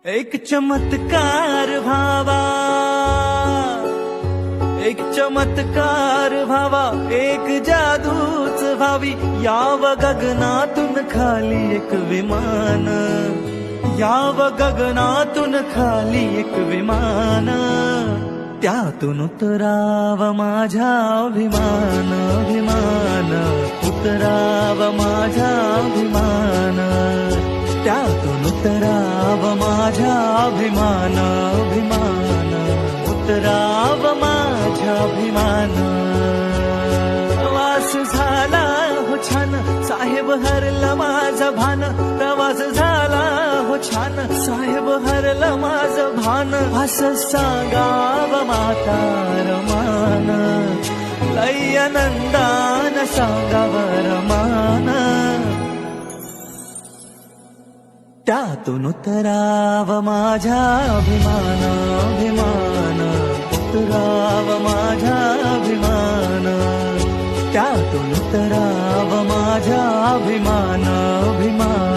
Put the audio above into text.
एक चमत्कार व्हावा, एक चमत्कार व्हावा, एक जादूच व्हावी, याव गगनातून खाली एक विमान, याव गगनातून खाली एक विमान, त्यातून उतराव माझा अभिमान, अभिमान, उतराव माझा अभिमान, त्यातून उतराव माझा अभिमान, अभिमान, उतराव माझा अभिमान. प्रवास झाला हो छान, साहेब हरला माझं भान, प्रवास झाला हो छान, साहेब हरला माझं भान, असं सांगाव माता रमान, लय आनंदान सांगाव रमान, त्यातून उतराव माझा अभिमान, अभिमान, उतराव माझा अभिमान, त्यातून उतराव माझा अभिमान, अभिमान.